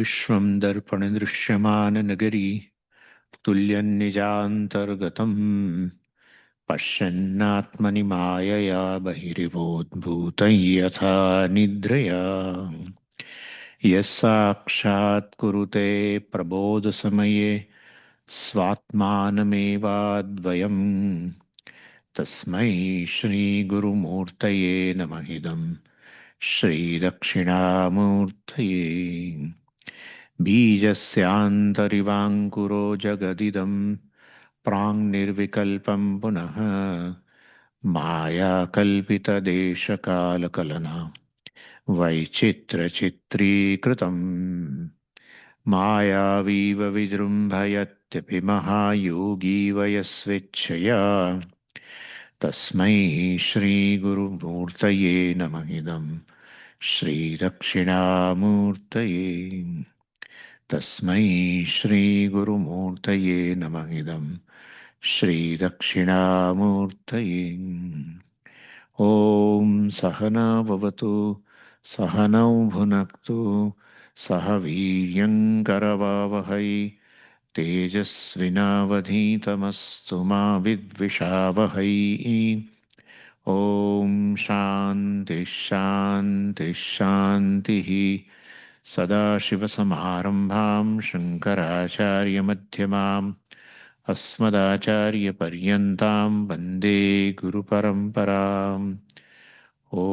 विश्वं दर्पणदृश्यमाननगरी तुल्यन्निजान्तर्गतम् पश्यन्नात्मनि मायया बहिरिवोद्भूतं यथा निद्रया यः साक्षात् कुरुते प्रबोधसमये स्वात्मानमेवाद्वयम् तस्मै श्रीगुरुमूर्तये नमः इदं श्रीदक्षिणामूर्तये बीजस्यान्तरिवाङ्कुरो जगदिदं प्राङ्निर्विकल्पं पुनः मायाकल्पितदेशकालकलना वैचित्रचित्रीकृतम् मायावीव विजृम्भयत्यपि महायोगी वयस्वेच्छया तस्मै श्रीगुरुमूर्तये नमः इदं श्रीदक्षिणामूर्तये तस्मै श्रीगुरुमूर्तये नमः इदं श्रीदक्षिणामूर्तये ॐ सहना भवतु सहनौ भुनक्तु सह वीर्यङ्करवावहै तेजस्विनावधीतमस्तु मा विद्विषावहै ॐ शान्ति शान्ति शान्तिः सदाशिवसमारम्भां शङ्कराचार्यमध्यमाम् अस्मदाचार्यपर्यन्तां वन्दे गुरुपरम्पराम् ॐ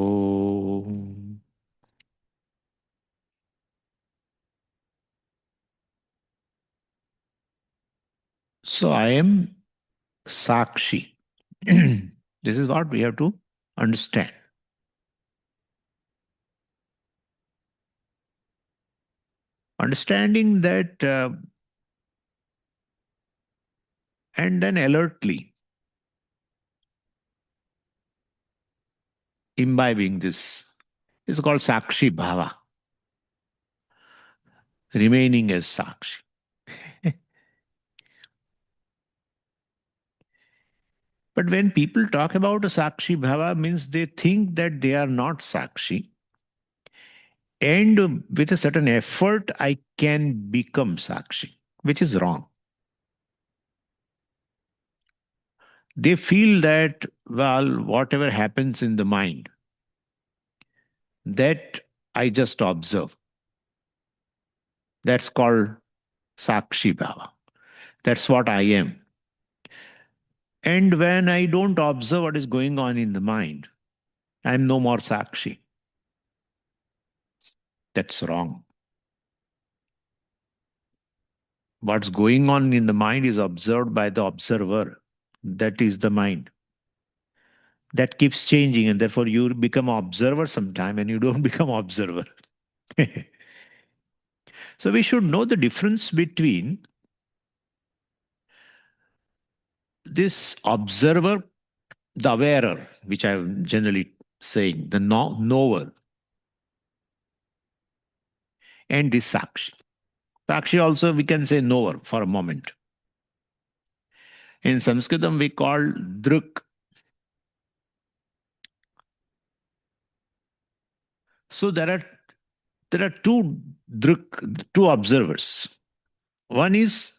So I am Sakshi. This is what we have to understand. Understanding that and then alertly imbibing this is called Sakshi Bhava, remaining as Sakshi. But when people talk about a Sakshi Bhava, means they think that they are not Sakshi. And with a certain effort, I can become Sakshi, which is wrong. They feel that, well, whatever happens in the mind, that I just observe. That's called Sakshi Bhava. That's what I am. And when I don't observe what is going on in the mind, I'm no more Sakshi. That's wrong. What's going on in the mind is observed by the observer. That is the mind. That keeps changing, and therefore you become observer sometime and you don't become observer. So we should know the difference between this observer, the awarer, which I'm generally saying, the knower, and this Sakshi. Sakshi also we can say knower for a moment. In Sanskritam we call Druk. So there are two Druk, two observers. One is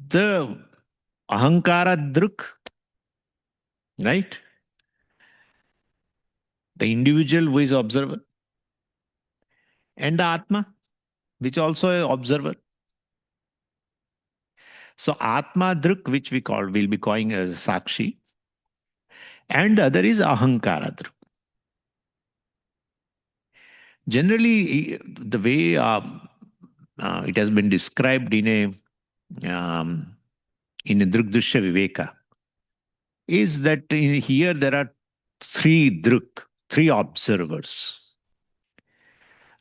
the Ahankara Druk, right? The individual who is observer. And the Atma, which also is observer. So Atma Druk, which we'll be calling as Sakshi. And the other is Ahankara Druk. Generally, the way it has been described in a Drukdrishya Viveka is that here there are three observers.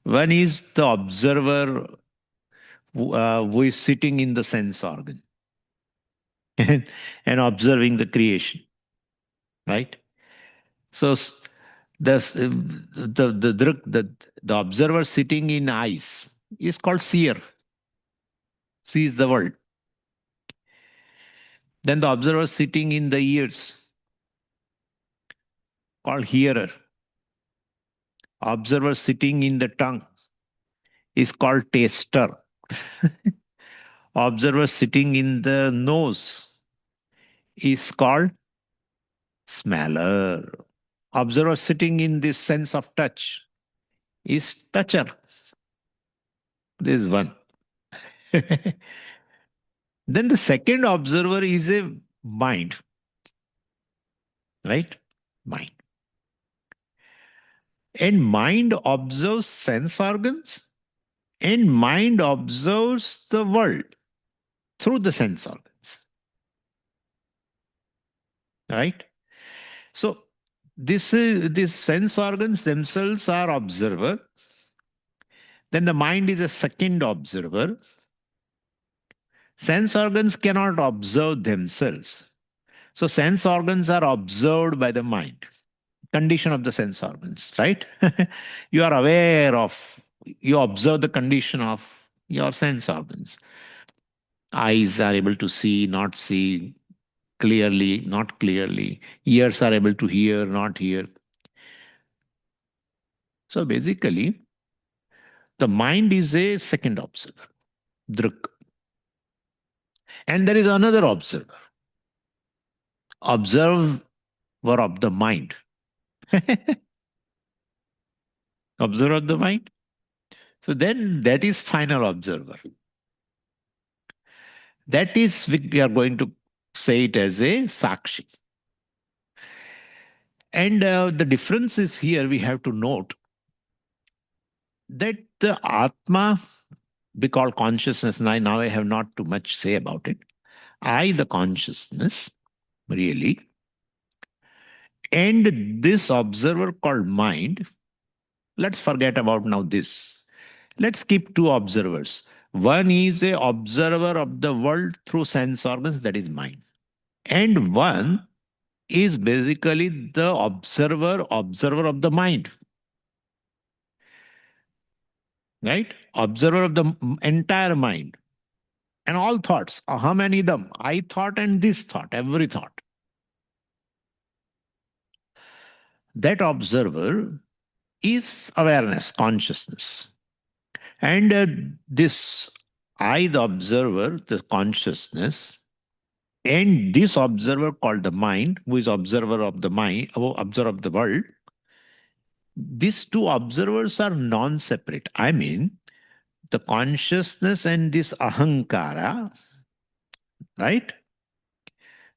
One is the observer who is sitting in the sense organ and observing the creation, right? So the observer sitting in eyes is called seer, sees the world. Then the observer sitting in the ears, called hearer. Observer sitting in the tongue is called taster. Observer sitting in the nose is called smeller. Observer sitting in this sense of touch is toucher. This is one. Then the second observer is a mind, right? Mind. And mind observes sense organs, and mind observes the world through the sense organs, right? So these sense organs themselves are observer. Then the mind is a second observer. Sense organs cannot observe themselves. So sense organs are observed by the mind. Condition of the sense organs, right? You are aware of, you observe the condition of your sense organs. Eyes are able to see, not see, clearly, not clearly. Ears are able to hear, not hear. So basically, the mind is a second observer, druk. And there is another observer, observer of the mind. Observer of the mind. So then that is final observer. That is, we are going to say it as a sakshi. And the difference is here we have to note that the Atma, we call consciousness, and now I have not too much say about it. I, the consciousness, really, and this observer called mind, let's forget about now this. Let's keep two observers. One is a observer of the world through sense organs, that is mind. And one is basically the observer of the mind. Right? Observer of the entire mind. And all thoughts, aham and idam, I thought and this thought, every thought. That observer is awareness, consciousness. And this I, the observer, the consciousness, and this observer called the mind, who is observer of the mind, observer of the world, these two observers are non-separate. I mean, the consciousness and this ahankara, right?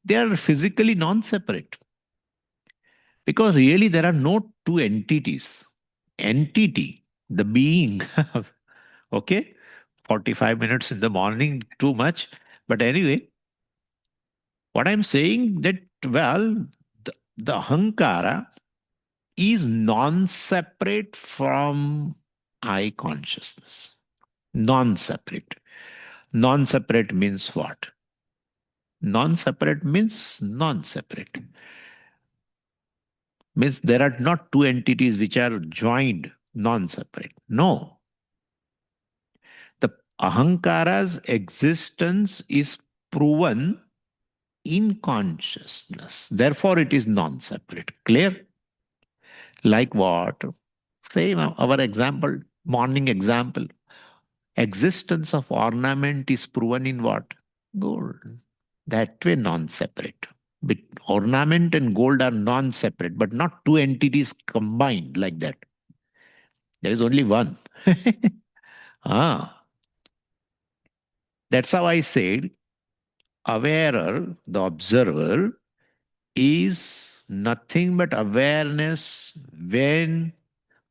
They are physically non-separate. Because really there are no two entities. Entity, the being, okay? 45 minutes in the morning, too much. But anyway, what I'm saying that, well, the ahankara is non-separate from I consciousness. Non-separate. Non-separate means what? Non-separate means non-separate. Means there are not two entities which are joined, non-separate. No. The ahankara's existence is proven in consciousness. Therefore, it is non-separate. Clear? Like what? Say our example, morning example. Existence of ornament is proven in what? Gold. That way non-separate. But ornament and gold are non-separate, but not two entities combined like that. There is only one. That's how I said awarer, the observer, is nothing but awareness when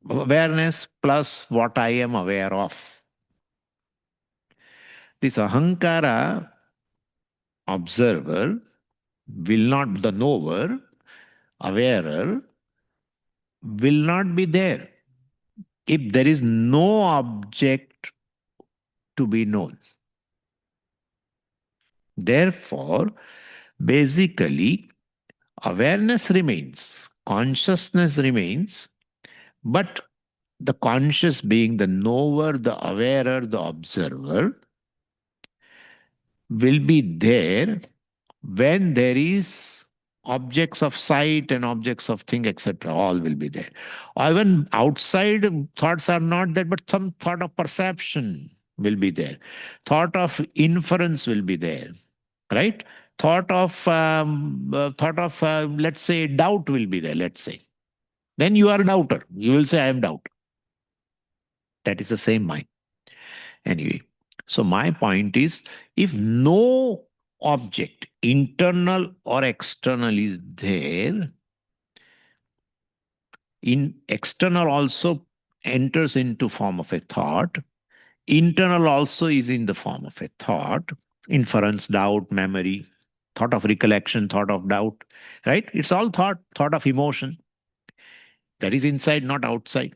awareness plus what I am aware of. This ahankara observer will not, the knower, awarer, will not be there if there is no object to be known. Therefore, basically, awareness remains, consciousness remains, but the conscious being, the knower, the awarer, the observer, will be there when there is objects of sight and objects of thing, etc. All will be there. Even outside thoughts are not there, but some thought of perception. will be there. Thought of inference will be there, right? Thought of let's say doubt will be there. Let's say then you are a doubter. You will say I am doubt. That is the same mind. Anyway, so my point is, if no object, internal or external, is there, in external also enters into form of a thought. Internal also is in the form of a thought, inference, doubt, memory, thought of recollection, thought of doubt, right? It's all thought, thought of emotion. That is inside, not outside.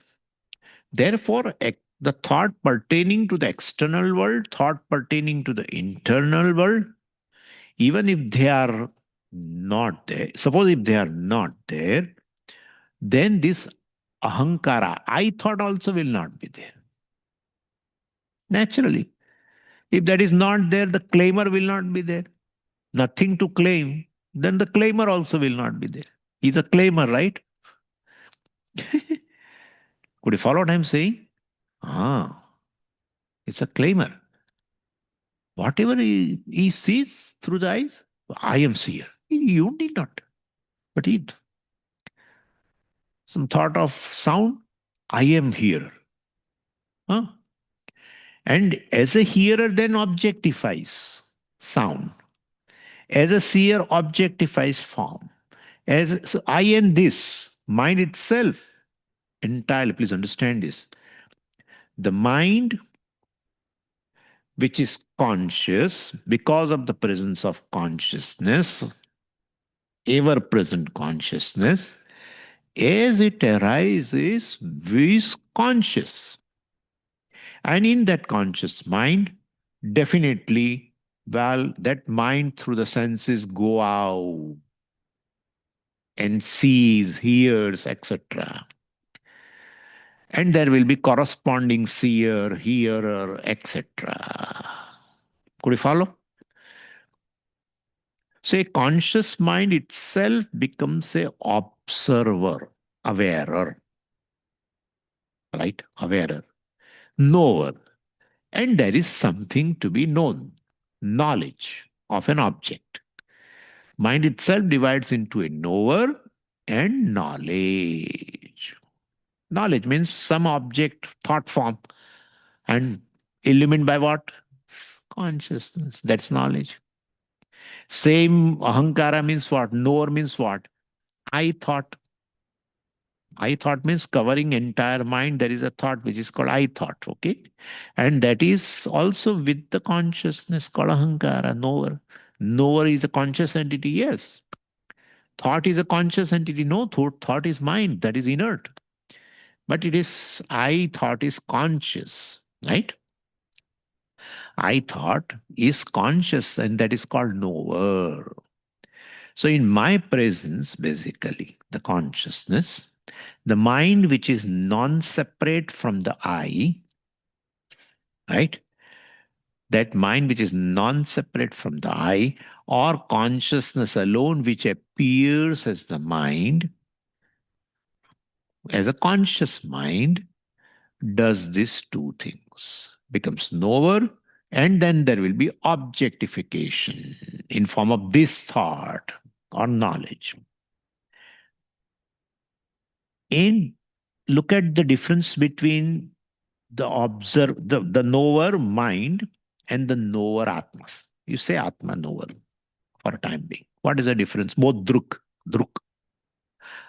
Therefore, the thought pertaining to the external world, thought pertaining to the internal world, even if they are not there, suppose if they are not there, then this ahankara, I thought also will not be there. Naturally. If that is not there, the claimer will not be there. Nothing to claim, then the claimer also will not be there. He's a claimer, right? Could you follow what I'm saying? Ah, it's a claimer. Whatever he sees through the eyes, I am seer. You need not. But it, some thought of sound, I am hearer. Huh? And as a hearer, then objectifies sound. As a seer, objectifies form. So I and this, mind itself, entirely, please understand this. The mind, which is conscious because of the presence of consciousness, ever present consciousness, as it arises, is conscious. And in that conscious mind, definitely, well, that mind through the senses go out and sees, hears, etc. And there will be corresponding seer, hearer, etc. Could you follow? So a conscious mind itself becomes a observer, awarer, right? Awarer, knower. And there is something to be known, knowledge of an object. Mind itself divides into a knower and knowledge. Knowledge means some object, thought form, and illumined by what? Consciousness. That's knowledge. Same ahankara means what? Knower means what? I thought. I thought means covering entire mind. There is a thought which is called I thought. Okay. And that is also with the consciousness called ahankara, knower. Knower is a conscious entity. Yes. Thought is a conscious entity. No, thought is mind. That is inert. But it is, I thought is conscious. Right? I thought is conscious, and that is called knower. So, in my presence, basically, the consciousness, the mind which is non separate from the I, right? That mind which is non separate from the I, or consciousness alone which appears as the mind, as a conscious mind, does these two things, becomes knower, and then there will be objectification in form of this thought or knowledge. And look at the difference between the knower mind and the knower atmas. You say atma knower for a time being. What is the difference? Both druk,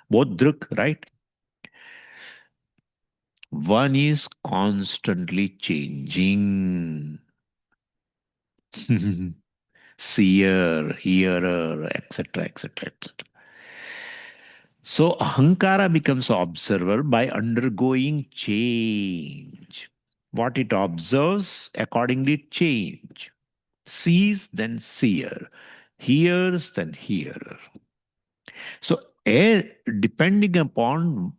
both druk, right? One is constantly changing. Seer, hearer, etc., etc., etc. So ahankara becomes observer by undergoing change. What it observes, accordingly change. Sees, then seer. Hears, then hearer. So depending upon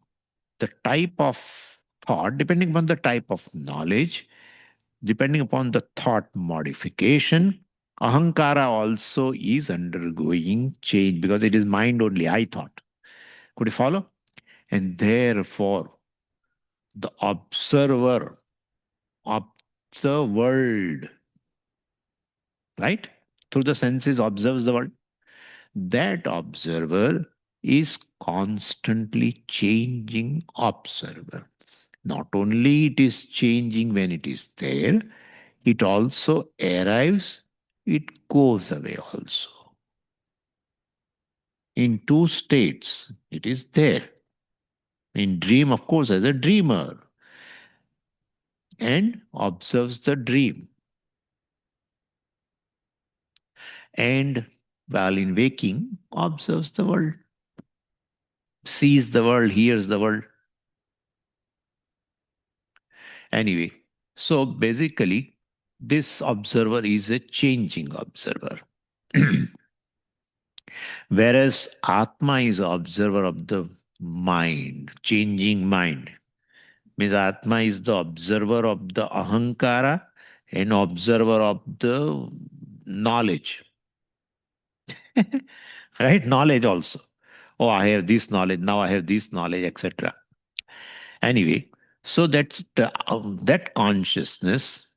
the type of thought, depending upon the type of knowledge, depending upon the thought modification, ahankara also is undergoing change because it is mind only, I thought. Could you follow? And therefore, the observer the world, right? Through the senses observes the world. That observer is constantly changing observer. Not only it is changing when it is there, it also arrives, it goes away also. In two states, it is there. In dream, of course, as a dreamer, and observes the dream. And while in waking, observes the world, sees the world, hears the world. Anyway, so basically, this observer is a changing observer. Whereas Atma is observer of the mind, changing mind. Means Atma is the observer of the ahankara and observer of the knowledge. Right? Knowledge also. Oh, I have this knowledge, now I have this knowledge, etc. Anyway, so that consciousness,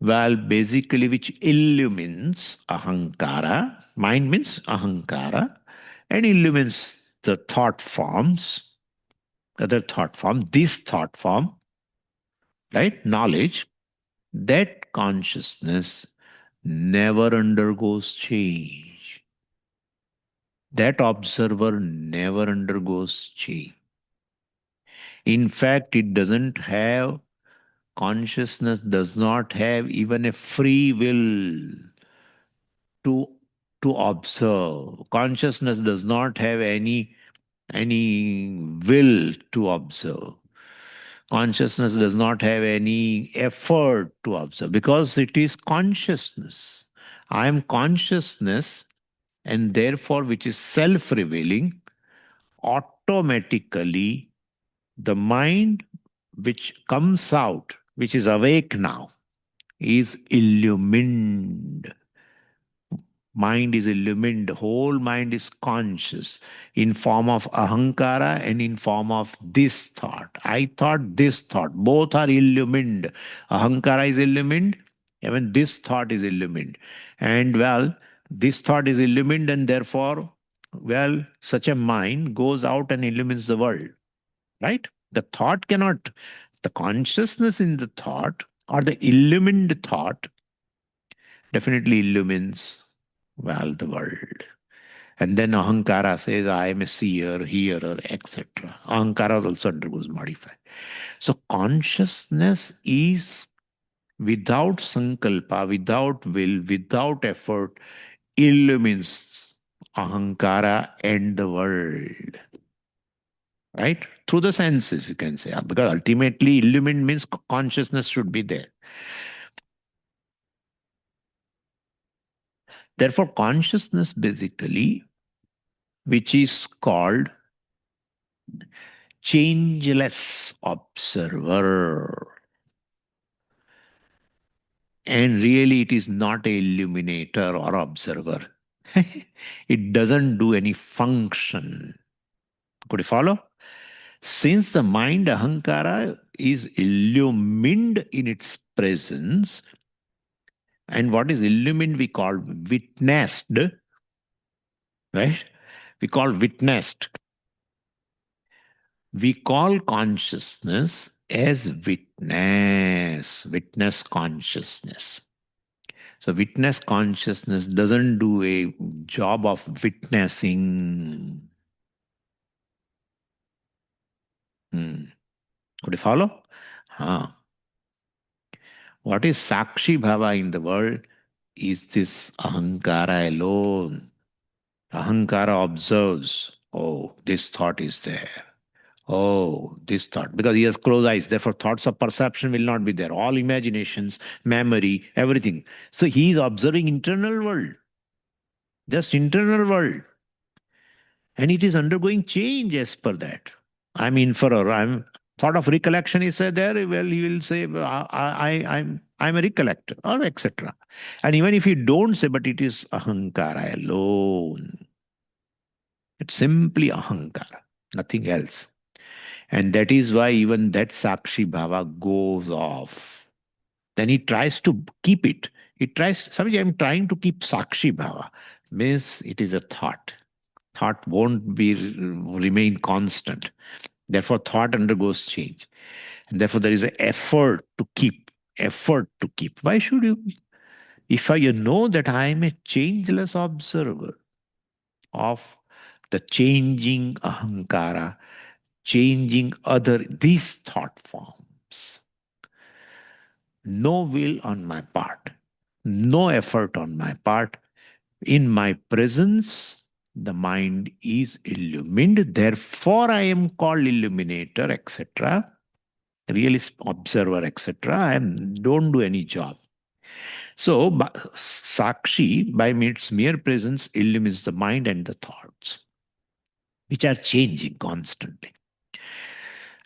well, basically, which illumines ahankara, mind means ahankara, and illumines the thought forms, other thought form, this thought form, right? Knowledge, that consciousness never undergoes change. That observer never undergoes change. In fact, it doesn't have, consciousness does not have even a free will to to observe. Consciousness does not have any will to observe. Consciousness does not have any effort to observe because it is consciousness. I am consciousness, and therefore, which is self revealing, automatically the mind which comes out, which is awake now, is illumined. Mind is illumined, whole mind is conscious in form of ahankara and in form of this thought. I thought, this thought, both are illumined. Ahankara is illumined, even this thought is illumined. And well, this thought is illumined, and therefore, well, such a mind goes out and illumines the world, right? The thought cannot, the consciousness in the thought or the illumined thought definitely illumines, well, the world. And then Ahankara says, I am a seer, hearer, etc. Ahankara also undergoes modify. So consciousness is without sankalpa, without will, without effort, illumines Ahankara and the world. Right? Through the senses, you can say. Because ultimately, illumined means consciousness should be there. Therefore, consciousness basically, which is called changeless observer. And really, it is not a illuminator or observer. It doesn't do any function. Could you follow? Since the mind ahankara is illumined in its presence, and what is illumined we call witnessed, right? We call witnessed. We call consciousness as witness consciousness. So witness consciousness doesn't do a job of witnessing. Hmm. Could you follow? Huh. What is Sakshi Bhava in the world is this Ahankara alone. Ahankara observes, oh, this thought is there. Oh, this thought. Because he has closed eyes. Therefore, thoughts of perception will not be there. All imaginations, memory, everything. So he is observing internal world. Just internal world. And it is undergoing change as per that. I'm inferor. I'm thought of recollection is there. Well, he will say, I'm a recollector, or etc. And even if you don't say, but it is ahankara alone. It's simply ahankara, nothing else. And that is why even that Sakshi Bhava goes off. Then he tries to keep it. Swamiji, I'm trying to keep Sakshi Bhava. Means it is a thought. Thought won't remain constant. Therefore, thought undergoes change. And therefore, there is an effort to keep. Effort to keep. Why should you? If you know that I am a changeless observer of the changing ahankara, changing these thought forms, no will on my part, no effort on my part. In my presence, the mind is illumined. Therefore, I am called illuminator, etc. Realist observer, etc. I don't do any job. So, Sakshi, by its mere presence, illumines the mind and the thoughts, which are changing constantly.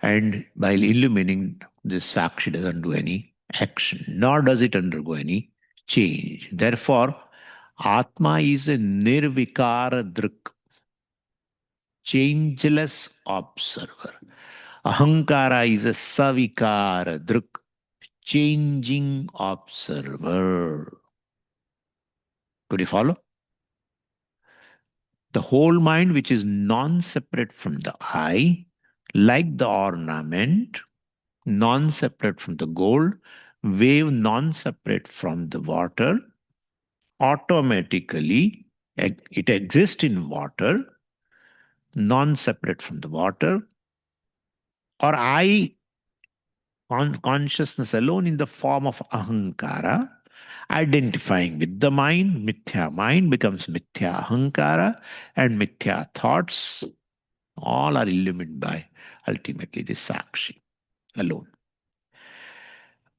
And while illumining, this Sakshi doesn't do any action, nor does it undergo any change. Therefore, Atma is a nirvikara drik, changeless observer. Ahankara is a savikara drik, changing observer. Could you follow? The whole mind, which is non-separate from the eye, like the ornament, non-separate from the gold, wave non-separate from the water, automatically it exists in water, non-separate from the water, or I consciousness alone in the form of ahankara, identifying with the mind, mithya mind becomes mithya ahankara, and mithya thoughts all are illumined by ultimately the Sakshi alone.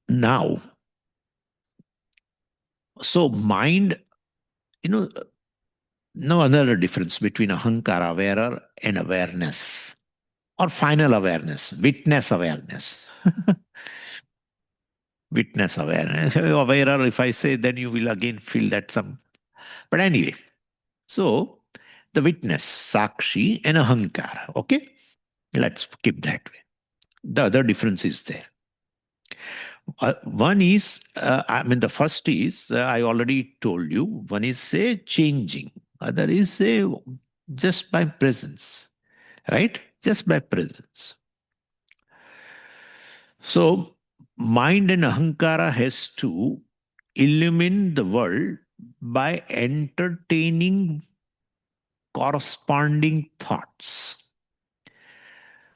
Now, so mind, no other difference between ahankara wearer and awareness or final awareness, witness awareness. Witness awareness. Awarer, if I say, then you will again feel that some. But anyway, so the witness, Sakshi and ahankara. Okay? Let's keep that way. The other difference is there. One is, the first is, I already told you, one is say changing, other is say just by presence, right? Just by presence. So, mind and ahankara has to illumine the world by entertaining corresponding thoughts.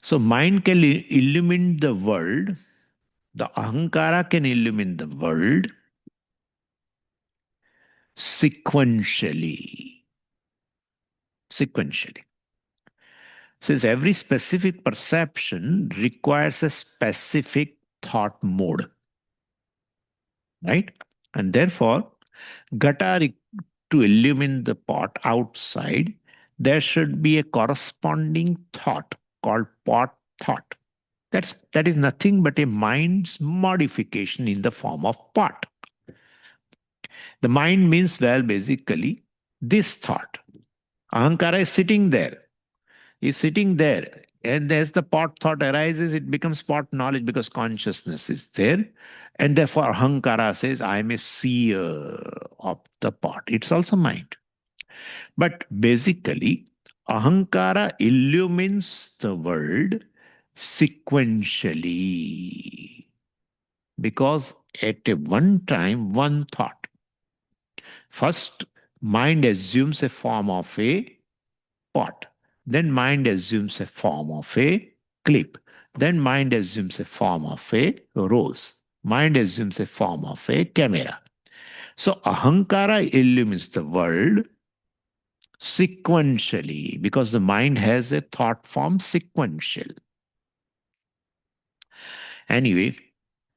So, mind can illumine the world, the ahankara can illumine the world sequentially. Sequentially. Since every specific perception requires a specific thought mode, right? And therefore, Gata to illumine the pot outside, there should be a corresponding thought called pot thought. That is nothing but a mind's modification in the form of pot. The mind means, well, basically, this thought. Ahankara is sitting there. Is sitting there. And as the pot thought arises, it becomes pot knowledge because consciousness is there. And therefore, ahankara says, I am a seer of the pot. It's also mind. But basically, ahankara illumines the world sequentially. Because at one time, one thought. First, mind assumes a form of a pot. Then mind assumes a form of a clip. Then mind assumes a form of a rose. Mind assumes a form of a camera. So ahankara illumines the world sequentially because the mind has a thought form sequential. Anyway,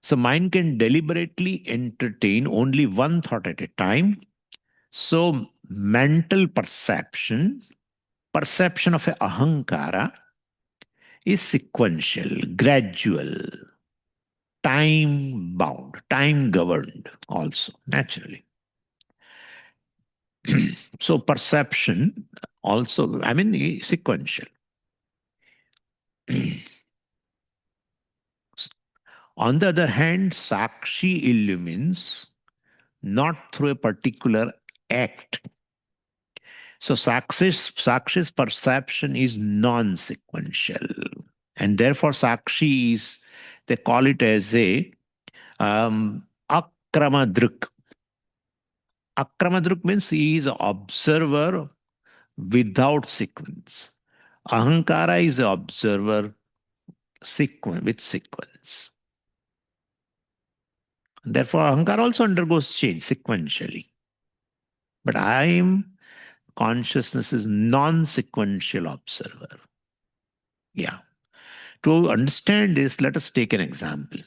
so mind can deliberately entertain only one thought at a time. So mental perception of a ahankara is sequential, gradual, time bound, time governed also, naturally. So perception also, sequential. On the other hand, Sakshi illumines not through a particular act. So Sakshi's perception is non-sequential. And therefore, Sakshi is, they call it as a akramadruk. Akramadruk means he is observer without sequence. Ahankara is the observer with sequence. Therefore, Ahankara also undergoes change sequentially. But consciousness is non-sequential observer. Yeah. To understand this, let us take an example.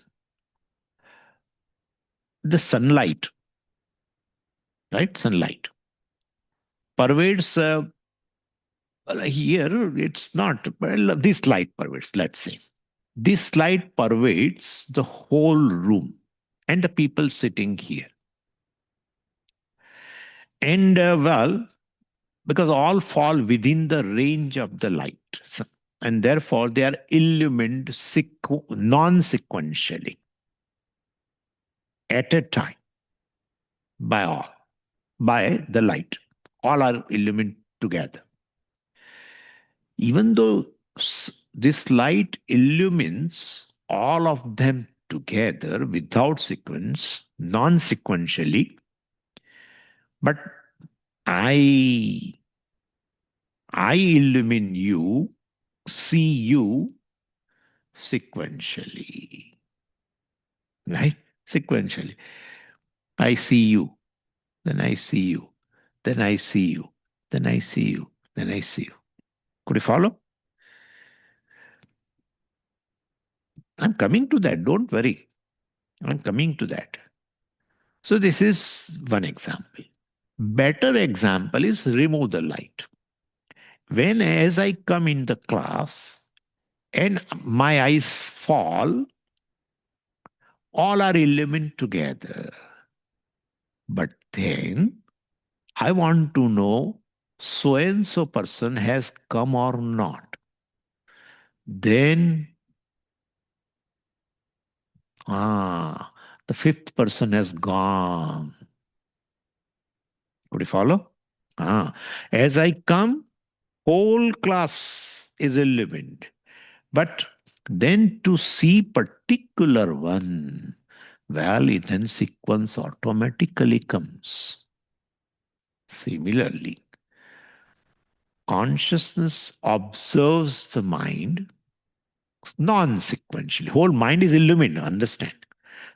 The sunlight, right? Sunlight pervades, here it's not, well, this light pervades, let's say. This light pervades the whole room and the people sitting here. And well, because all fall within the range of the light. And therefore, they are illumined non-sequentially at a time by all, by the light. All are illumined together. Even though this light illumines all of them together without sequence, non-sequentially, but I illumine you, see you sequentially. Right? Sequentially. I see you, then I see you, then I see you, then I see you, then I see you. Could you follow? I'm coming to that. Don't worry. I'm coming to that. So this is one example. Better example is remove the light. When as I come in the class and my eyes fall, all are illumined together. But then I want to know so and so person has come or not. Then, the fifth person has gone. Could you follow? As I come, whole class is illumined. But then to see particular one, well, then sequence automatically comes. Similarly, consciousness observes the mind non-sequentially. Whole mind is illumined, understand.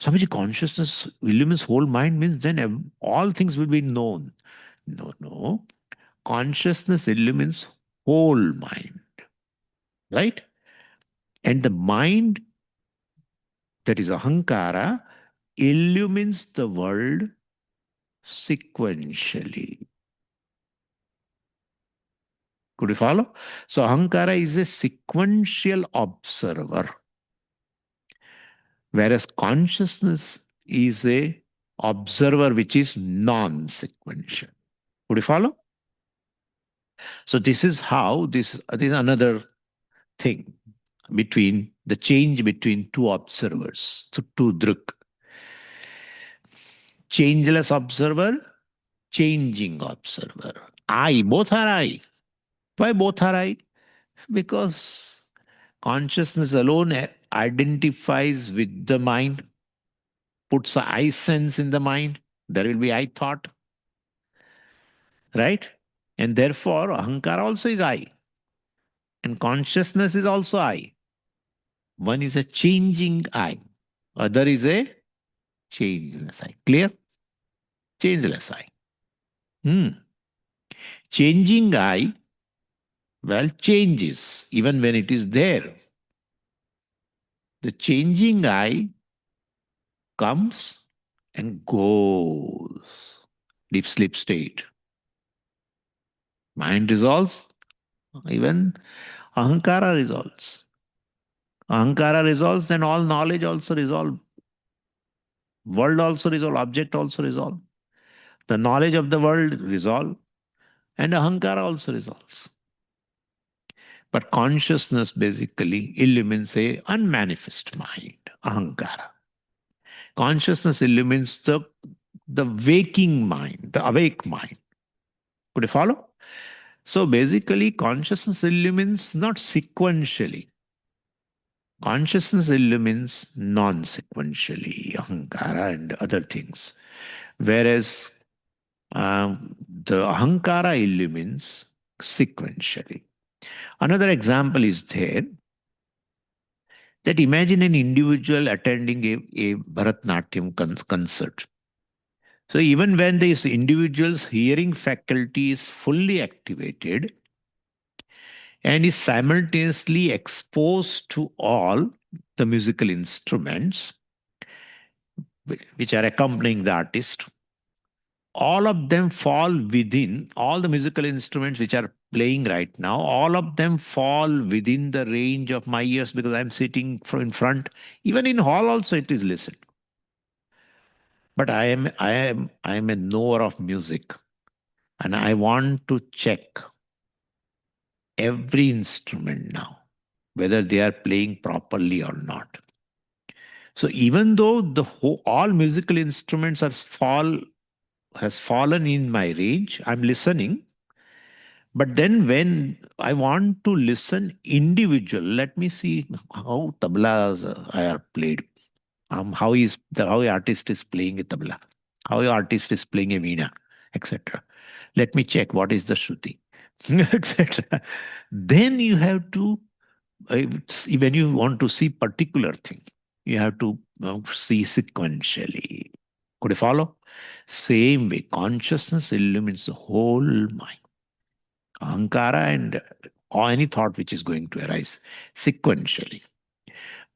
Swamiji, consciousness illumines whole mind means then all things will be known. No. Consciousness illumines whole mind. Right? And the mind, that is Ahankara, illumines the world sequentially. Could you follow? So Ahankara is a sequential observer, whereas consciousness is a observer which is non-sequential. Could you follow? So this is how this is another thing between the change between two observers, two druk. Changeless observer, changing observer. I, both are I. Why both are I? Because consciousness alone identifies with the mind, puts the I sense in the mind, there will be I thought. Right? And therefore, Ahankara also is I. And consciousness is also I. One is a changing I, other is a changeless I. Clear? Changeless I. Changing I, well, changes even when it is there. The changing I comes and goes. Deep sleep state. Mind resolves, even Ahankara resolves. Ahankara resolves, then all knowledge also resolve. World also resolve, object also resolve. The knowledge of the world resolve, and Ahankara also resolves. But consciousness basically illumines a unmanifest mind. ahankara. Consciousness illumines the waking mind, the awake mind. Could you follow? So basically, consciousness illumines not sequentially. Consciousness illumines non-sequentially, ahankara and other things. Whereas the ahankara illumines sequentially. Another example is there that imagine an individual attending a Bharatnatyam concert. So even when this individual's hearing faculty is fully activated and is simultaneously exposed to all the musical instruments which are accompanying the artist, all of them fall within all the musical instruments which are playing right now, all of them fall within the range of my ears because I'm sitting in front. Even in hall also it is listened. But I am a knower of music, and I want to check every instrument now, whether they are playing properly or not. So even though all musical instruments has fallen in my range, I'm listening. But then when I want to listen individual, let me see how tablas are played. How the artist is playing a tabla, how the artist is playing a veena, etc. Let me check what is the shruti, etc. Then you have to when you want to see particular thing, you have to see sequentially. Could you follow? Same way, consciousness illumines the whole mind, ahankara and or any thought which is going to arise sequentially.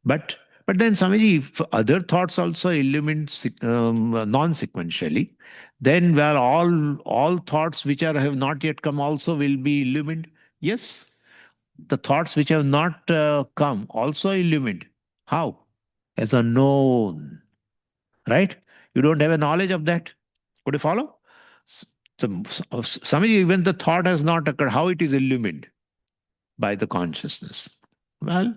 But but then Swamiji, if other thoughts also illumine non-sequentially, then well all thoughts which have not yet come also will be illumined. Yes, the thoughts which have not come also illumined. How? As a known, right? You don't have a knowledge of that. Could you follow? So, Swamiji, even the thought has not occurred. How it is illumined? By the consciousness. Well,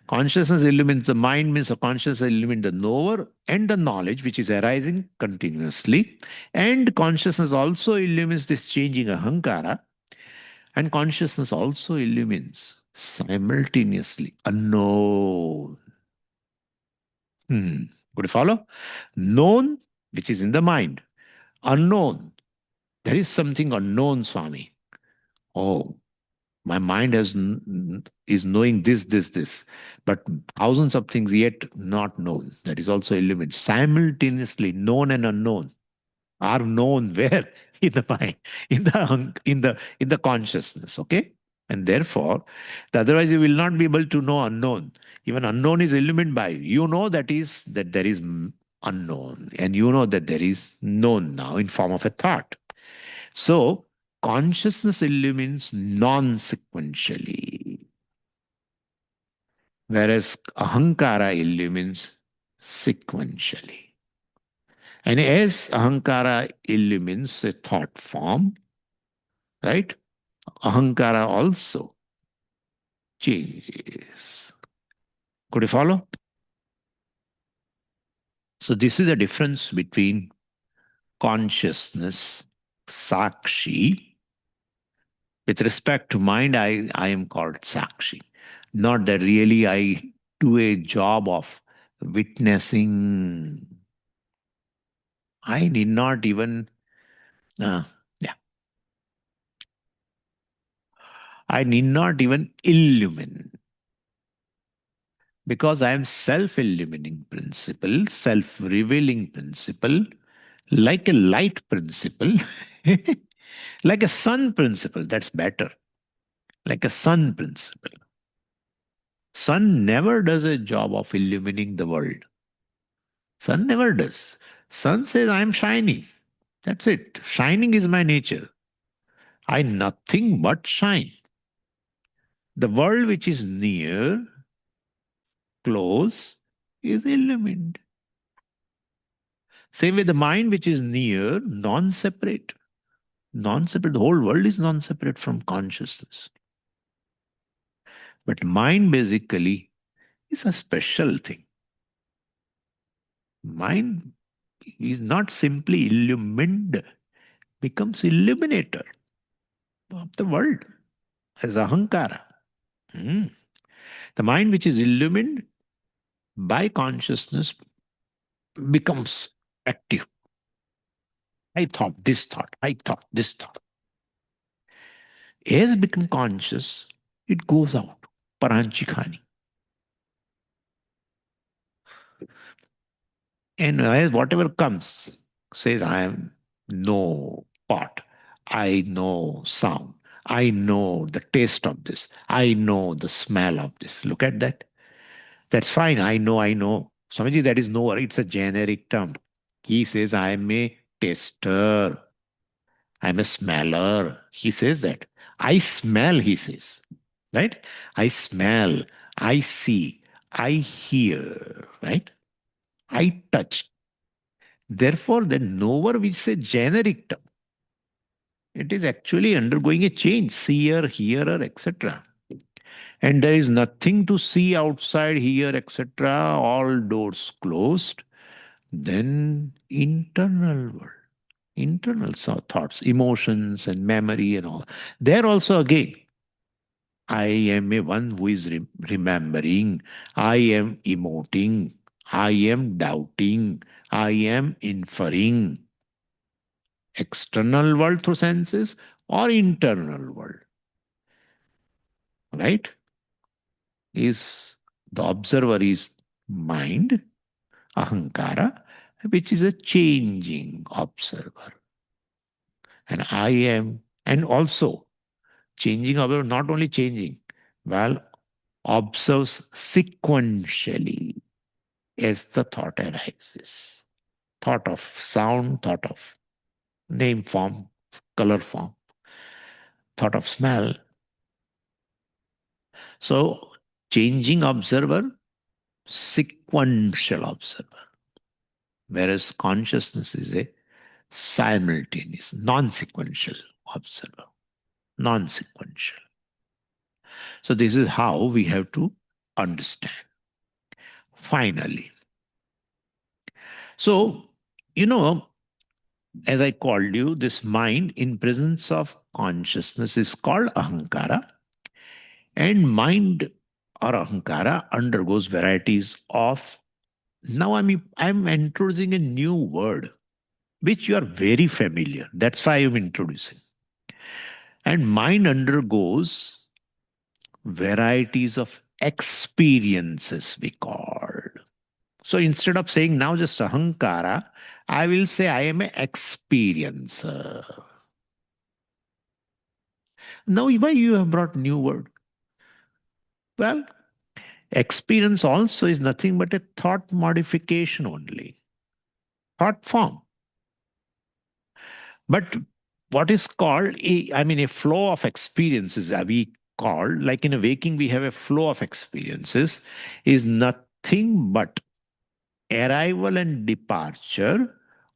consciousness illumines the mind, means the consciousness illumines the knower and the knowledge which is arising continuously. And consciousness also illumines this changing ahankara. And consciousness also illumines simultaneously unknown. Could you follow? Known, which is in the mind. Unknown. There is something unknown, Swami. Oh, my mind is knowing this, but thousands of things yet not known. That is also illumined. Simultaneously, known and unknown are known where in the mind, in the consciousness. Okay, and therefore, otherwise you will not be able to know unknown. Even unknown is illumined by you. You know that there is unknown, and you know that there is known now in form of a thought. So, consciousness illumines non sequentially, whereas ahankara illumines sequentially. And as ahankara illumines a thought form, right, ahankara also changes. Could you follow? So, this is a difference between consciousness, sakshi. With respect to mind, I am called sakshi. Not that really I do a job of witnessing. I need not even, yeah, I need not even illumine because I am self-illumining principle, self-revealing principle, like a light principle, like a sun principle. That's better. Like a sun principle. Sun never does a job of illumining the world. Sun never does. Sun says, I'm shining. That's it. Shining is my nature. I nothing but shine. The world which is near, close, is illumined. Same way, the mind which is near, non-separate. Non-separate. The whole world is non-separate from consciousness. But mind basically is a special thing. Mind is not simply illumined, becomes illuminator of the world as ahankara. Hmm. The mind which is illumined by consciousness becomes active. I thought this thought, I thought this thought. As become conscious, it goes out. Paranchikhani. And as whatever comes, says, I am no pot. I know sound. I know the taste of this. I know the smell of this. Look at that. That's fine. I know, I know. Swamiji, that is no, it's a generic term. He says, I am a taster. I'm a smeller. He says that. I smell, he says. Right? I smell. I see. I hear. Right? I touch. Therefore, the knower, which is a generic term, it is actually undergoing a change. Seer, hearer, etc. And there is nothing to see outside here, etc. All doors closed. Then internal world. Internal thoughts, emotions, and memory, and all. There also, again, I am a one who is remembering. I am emoting. I am doubting. I am inferring. External world through senses or internal world, right? Is the observer is mind, ahankara, which is a changing observer. And I am, and also changing observer, not only changing, well, observes sequentially as the thought arises. Thought of sound, thought of name form, color form, thought of smell. So, changing observer, sequential observer, whereas consciousness is a simultaneous, non-sequential observer, non-sequential. So, this is how we have to understand. Finally, so, you know, as I called you, this mind in presence of consciousness is called ahankara, and mind or ahankara undergoes varieties of. Now I'm introducing a new word which you are very familiar. That's why I'm introducing. And mind undergoes varieties of experiences, we called. So instead of saying now just ahankara, I will say I am an experiencer. Now, why you have brought new word? Well, experience also is nothing but a thought modification only, thought form. But what is called, a flow of experiences, we call, like in a waking, we have a flow of experiences, is nothing but arrival and departure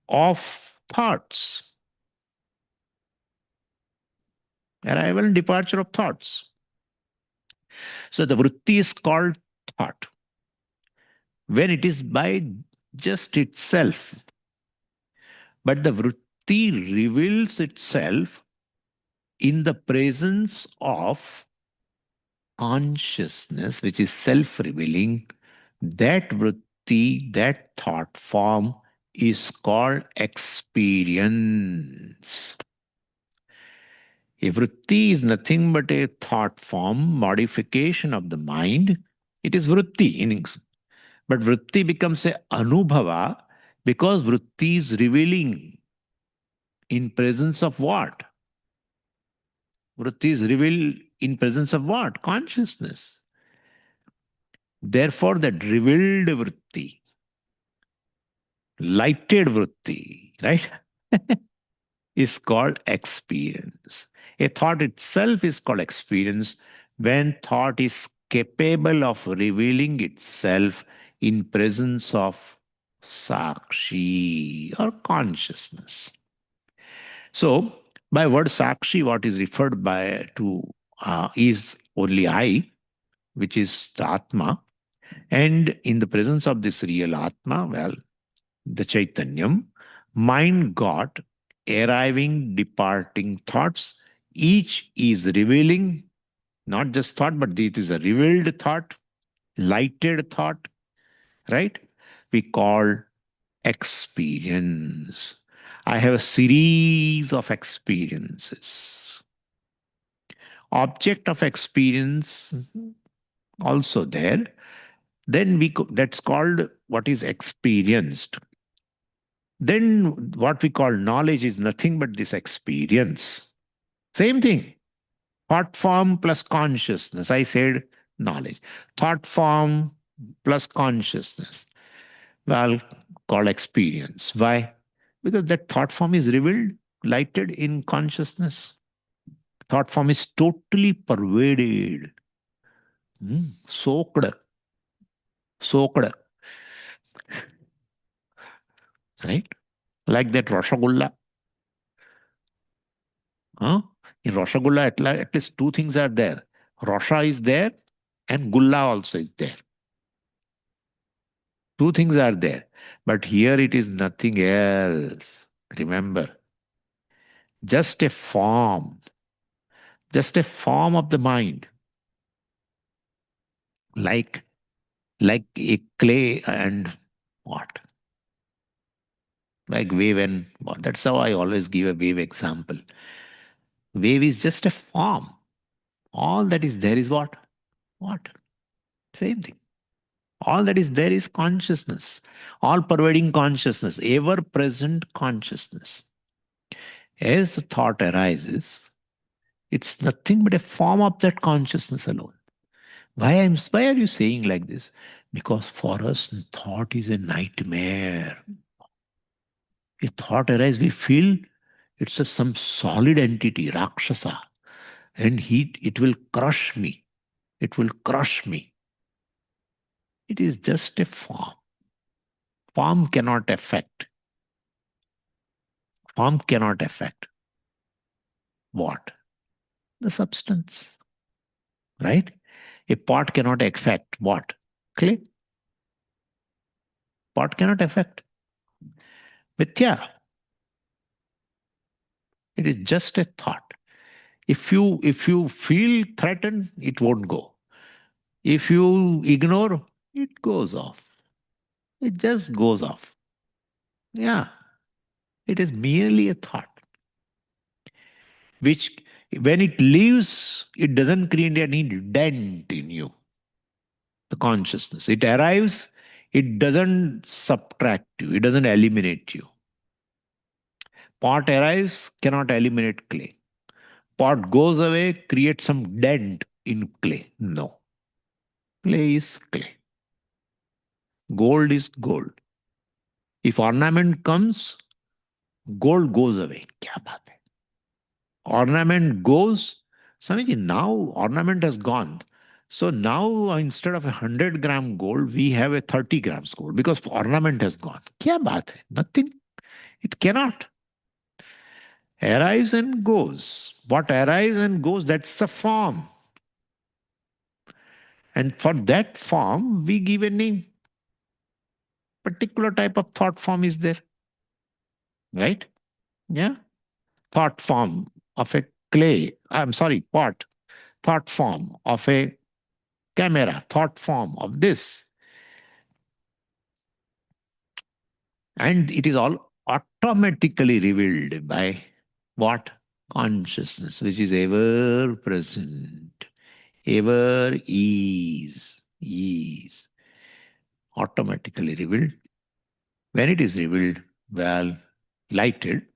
of thoughts. Arrival and departure of thoughts. So the vritti is called thought when it is by just itself. But the vritti reveals itself in the presence of consciousness, which is self revealing. That vritti, that thought form is called experience. A vritti is nothing but a thought form, modification of the mind. It is vritti in English. But vritti becomes a anubhava because vritti is revealing in presence of what? Vritti is revealed in presence of what? Consciousness. Therefore, that revealed vritti, lighted vritti, right, is called experience. A thought itself is called experience when thought is capable of revealing itself in presence of sakshi or consciousness. So, by word sakshi, what is referred by to is only I, which is the Atma. And in the presence of this real Atma, well, the Chaitanyam, mind got arriving, departing thoughts. Each is revealing, not just thought, but it is a revealed thought, lighted thought, right? We call experience. I have a series of experiences. Object of experience also there. Then that's called what is experienced. Then what we call knowledge is nothing but this experience. Same thing. Thought form plus consciousness. I said knowledge. Thought form plus consciousness. Well, called experience. Why? Because that thought form is revealed, lighted in consciousness. Thought form is totally pervaded, soaked, soaked, right? Like that Rashagulla. Huh? In Rashagulla, at least two things are there. Rasha is there and Gulla also is there. Two things are there. But here it is nothing else. Remember, just a form, just a form of the mind, like like a clay and what? Like wave and what? That's how I always give a wave example. Wave is just a form. All that is there is what? What? Same thing. All that is there is consciousness, all pervading consciousness, ever present consciousness. As the thought arises, it's nothing but a form of that consciousness alone. Why are you saying like this? Because for us, thought is a nightmare. A thought arises, we feel it's some solid entity, Rakshasa, and it will crush me. It will crush me. It is just a form. Form cannot affect. Form cannot affect what? The substance, right? A pot cannot affect what? Clay. Pot cannot affect. Mithya. It is just a thought. If you feel threatened, it won't go. If you ignore, it goes off. It just goes off. Yeah. It is merely a thought, which when it leaves, it doesn't create any dent in you, the consciousness. It arrives, it doesn't subtract you, it doesn't eliminate you. Pot arrives, cannot eliminate clay. Pot goes away, creates some dent in clay. No. Clay is clay. Gold is gold. If ornament comes, gold goes away. Kya baat hai? Ornament goes. Swamiji, now ornament has gone. So now instead of 100 gram gold, we have a 30 grams gold because ornament has gone. Kya baat hai? Nothing. It cannot. Arrives and goes. What arrives and goes, that's the form. And for that form, we give a name. Particular type of thought form is there. Right? Yeah. Thought form of a clay. I'm sorry, pot. Thought form of a camera. Thought form of this. And it is all automatically revealed by what? Consciousness, which is ever present, ever is automatically revealed. When it is revealed, well, lighted,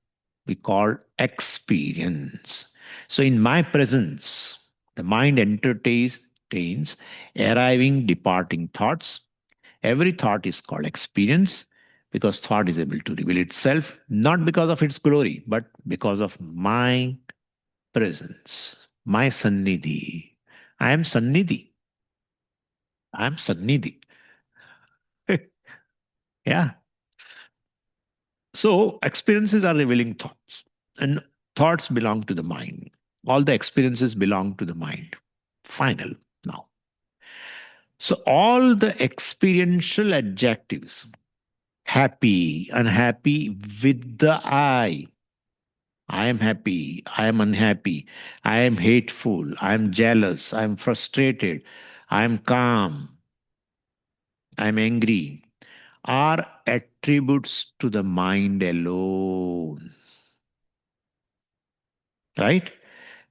we call experience. So in my presence, the mind entertains arriving, departing thoughts. Every thought is called experience because thought is able to reveal itself, not because of its glory, but because of my presence, my sannidhi. I am sannidhi. I am sannidhi. Yeah. So experiences are revealing thoughts, and thoughts belong to the mind. All the experiences belong to the mind. Final now. So all the experiential adjectives, Happy, unhappy with the I. I am happy, I am unhappy, I am hateful, I am jealous, I am frustrated, I am calm, I am angry, are attributes to the mind alone. Right?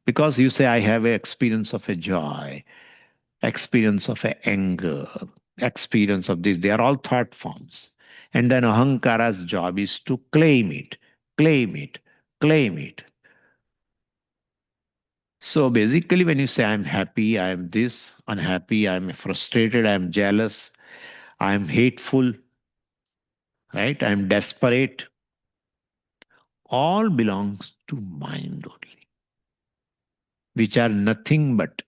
Because you say, I have an experience of a joy, experience of a anger, experience of this. They are all thought forms. And then Ahankara's job is to claim it, claim it, claim it. So basically, when you say, I'm happy, I am this, unhappy, I'm frustrated, I'm jealous, I'm hateful, right? I'm desperate, all belongs to mind only, which are nothing but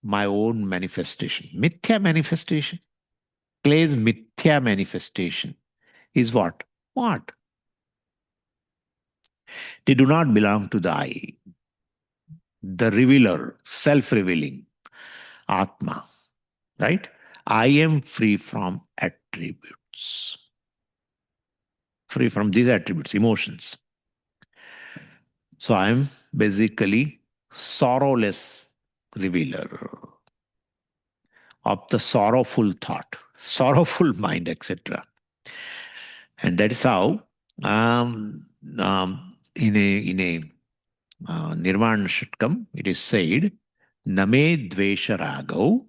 my own manifestation. Mithya manifestation. Clay's mithya manifestation is what? What? They do not belong to the I, the revealer, self revealing, Atma, right? I am free from attributes, free from these attributes, emotions. So I am basically sorrowless revealer of the sorrowful thought, sorrowful mind, etc. And that is how in a Nirvana Shatkam, it is said, Name Dvesha Ragau,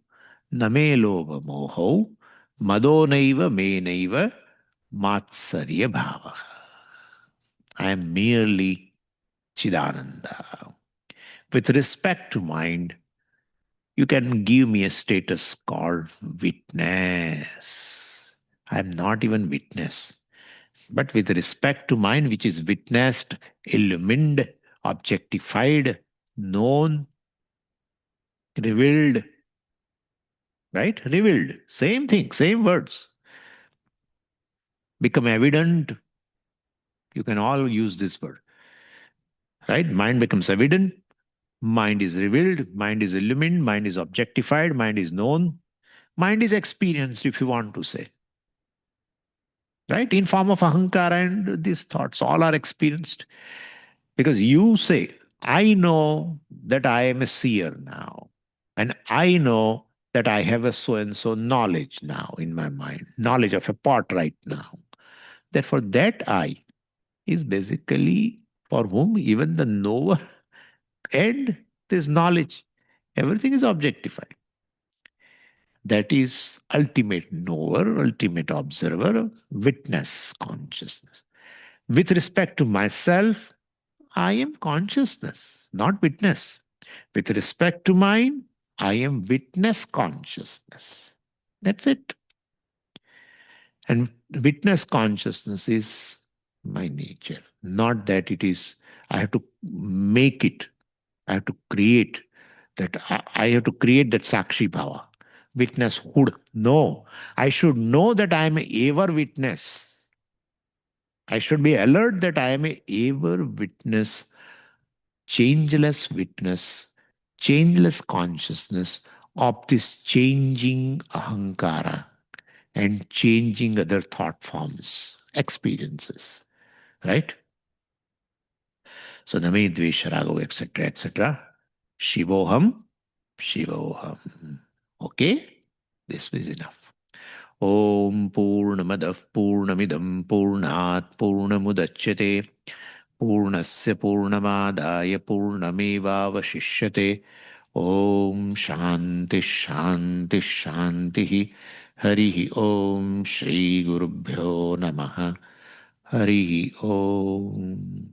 Name Lobha Mohau, Mado Naiva Me Naiva, Matsarya Bhava. I am merely Chidananda. With respect to mind, you can give me a status called witness. I am not even witness. But with respect to mind, which is witnessed, illumined, objectified, known, revealed, right? Revealed. Same thing, same words. Become evident. You can all use this word, right? Mind becomes evident. Mind is revealed. Mind is illumined. Mind is objectified. Mind is known. Mind is experienced, if you want to say, right? In form of ahankara and these thoughts, all are experienced. Because you say, I know that I am a seer now. And I know that I have a so and so knowledge now in my mind, knowledge of a pot right now. Therefore, that I is basically for whom even the knower and this knowledge, everything is objectified. That is ultimate knower, ultimate observer, witness consciousness. With respect to myself, I am consciousness, not witness. With respect to mine, I am witness consciousness. That's it. And witness consciousness is my nature. Not that it is, I have to make it, I have to create that, I have to create that Sakshi Bhava, witnesshood. No, I should know that I am ever witness. I should be alert that I am ever witness, changeless witness, changeless consciousness of this changing ahankara and changing other thought forms, experiences, right? So Name Dvesha Raghav, etc., etc. Shivoham, Shivoham. Okay? This is enough. Om Purnamadav Purnamidam Purnat Purnamudachyate Purnasya Purnamadaya Purnamevavashishyate Om Shanti Shanti Shanti Harihi Om Shri Gurubhyo Namaha Harihi Om